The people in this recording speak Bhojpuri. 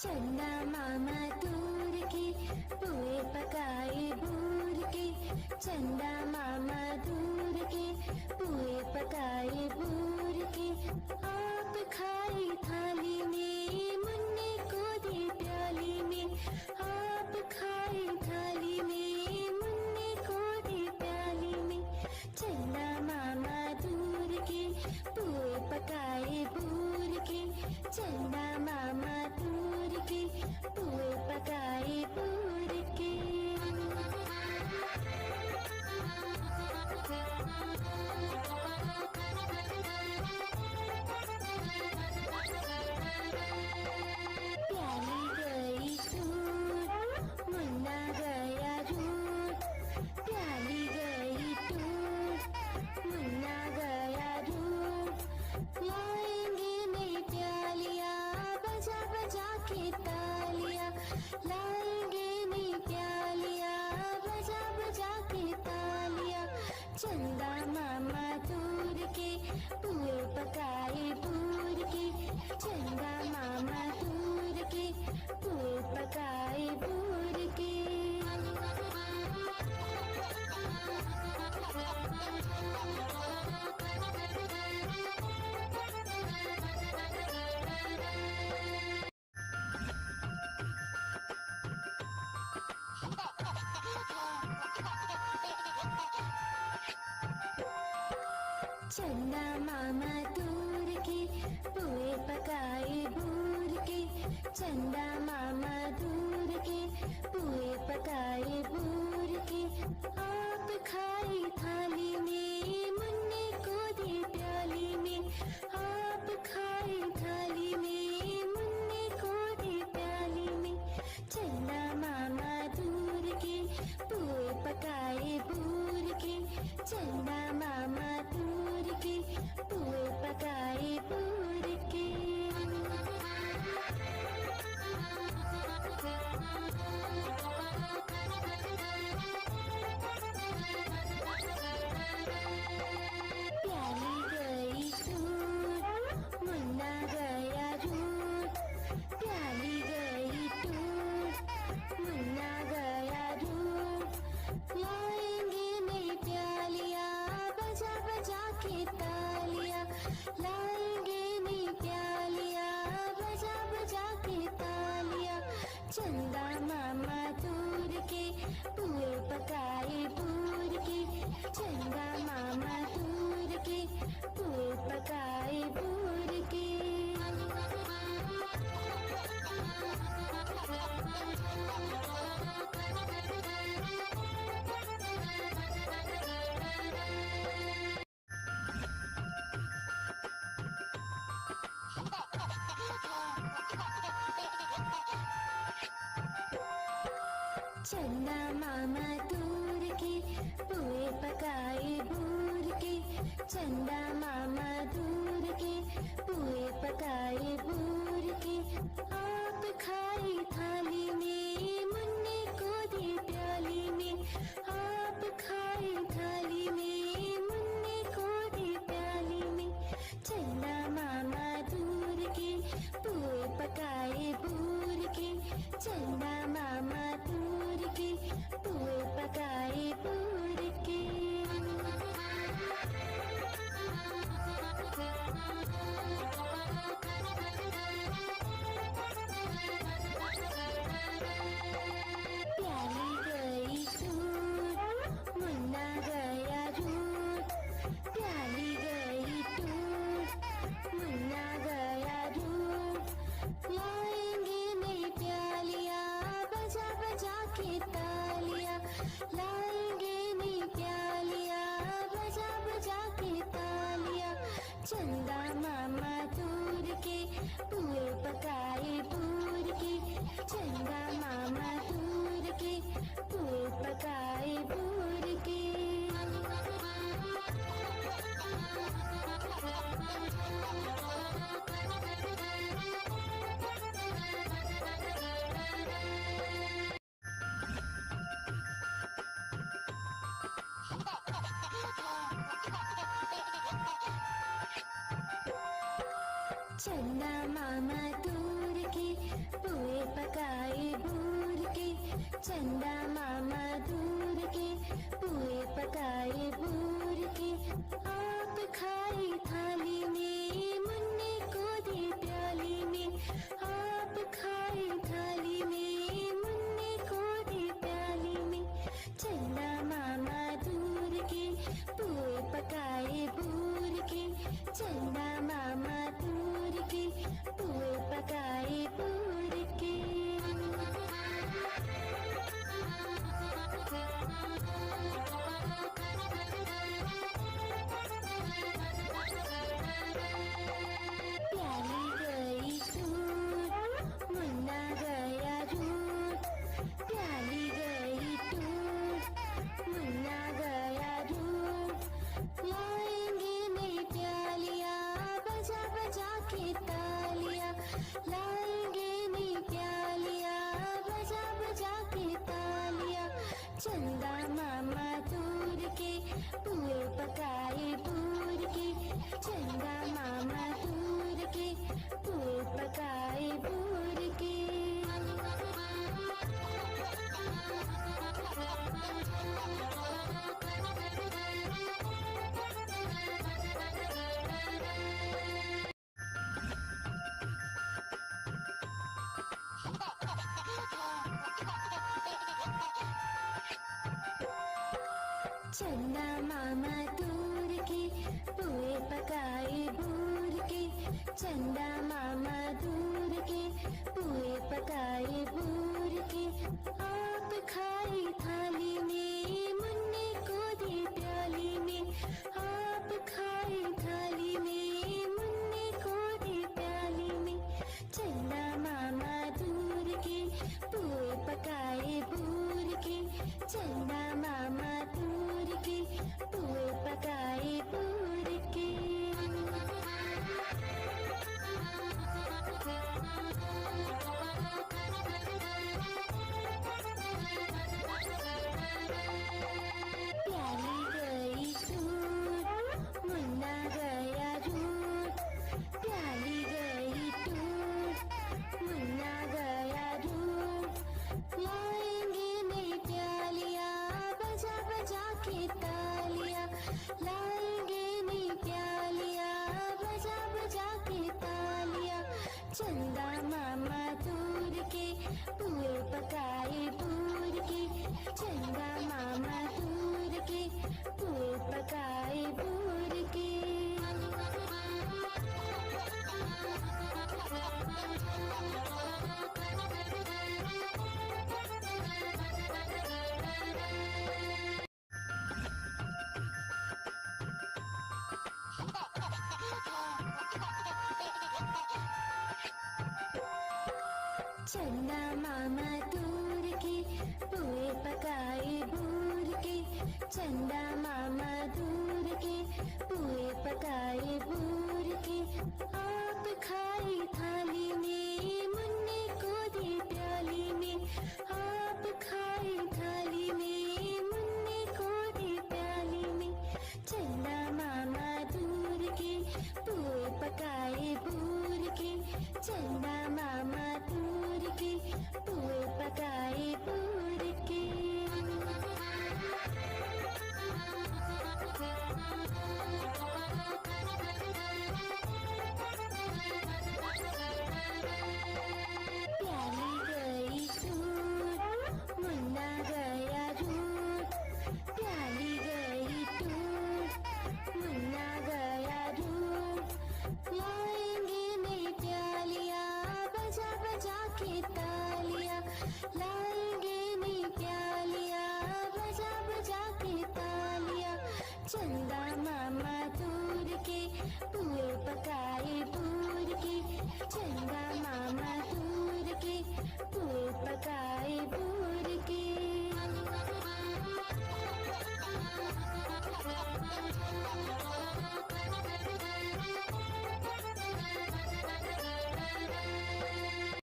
चंदा मामा दूर के पुए पकाए बूर के। चंदा मामा दूर के पुए पकाए बूर के। आप खाई थाली में मुन्ने को दे प्याली में। आप खाई थाली में मुन्ने को दे प्याली में। चंदा मामा दूर के पुए पकाए बूर के। चंदा मामा दूर के पुए पकाए बूर के। प्याली गई टूट मुन्ना गया रूट। प्याली गई टूट मुन्ना गया रूट। लाएंगे नई प्यालियां बजा बजा के तालियां। लाएंगे नई प्यालियां बजा बजा के तालियां। चंदा मामा दूर के पुए पकाए बूर के। चंदा मामा दूर के पुए पकाए बूर के। चंदा मामा दूर के पुए पकाए बूर के। चंदा मामा दूर के पुए पकाए बूर के। आप खाई थाली में मुन्ने को दे प्याली में। आप खाई थाली में मुन्ने को दे प्याली में। चंदा मामा दूर के पुए पकाए बूर के। चंदा मामा दूर के पुए पकाए बूर के। प्याली गई टूट मुन्ना गया रूट। प्याली गई टूट मुन्ना गया रूट। लाएंगे नई प्यालियां बजा बजा के तालियां। लाएंगे नई प्यालियां बजा बजा के तालियां। चंदा मामा दूर के पुए पकाए बूर के। चंदा मामा दूर के पुए पकाए बूर के। चंदा मामा दूर के पुए पकाए बूर के। चंदा मामा दूर के पुए पकाए बूर के। आप खाई थाली में मुन्ने को दे प्याली में। आप खाई थाली में मुन्ने को दे प्याली में। चंदा मामा दूर के पुए पकाए बूर के। चंदा मामा दूर के पुए पकाए बूर के। प्याली गई टूट मुन्ना गया रूट। प्याली गई टूट मुन्ना गया रूट। लाएंगे नई प्यालियां बजा बजा के तालियां। लाएंगे नई प्यालियां बजा बजा के तालियां। चंदा मामा दूर के पुए पकाए बूर के। चंदा मामा दूर के पुए पकाए बूर के। चंदा मामा दूर के पुए चंदा मामा दूर के पुए पकाए बूर के। आप खाए थाली में, मुन्ने को दे प्याली में। आप खाए थाली में, मुन्ने को दे प्याली में। चंदा मामा दूर के पुए पकाए बूर के। चंदा मामा दूर के पुए पकाए बूर के। प्याली गई टूट, मुन्ना गया रूट। प्याली गई टूट, मुन्ना गया रूट। लाएंगे नई प्यालियाँ बजा बजा के तालियाँ। लाएंगे नई प्यालियाँ बजा बजा के तालियाँ। चंदा मामा दूर के पुए पकाए बूर के। चंदा मामा दूर के पुए पकाए बूर के। चंदा मामा दूर के पुए पकाए बूर के। चंदा मामा दूर के पुए पकाए बूर के। आप खाए थाली में, मुन्ने को दे प्याली में। आप खाए थाली में, मुन्ने को दे प्याली में। चंदा मामा दूर के पुए पकाए बूर के। चंदा मामा दूर के पुए पकाए बूर के। प्याली गई टूट, मुन्ना गया रूट। प्याली गई टूट, मुन्ना गया रूट। लाएंगे नई प्यालियाँ बजा बजा के तालियाँ। लाएंगे नई प्यालियाँ बजा बजा के तालियाँ। चंदा मामा दूर के पुए पकाए बूर के। चंदा मामा दूर के पुए पकाए बूर के। चंदा मामा दूर के पुए पकाए बूर के। चंदा मामा दूर के पुए पकाए बूर के। आप खाए थाली में, मुन्ने को दे प्याली में।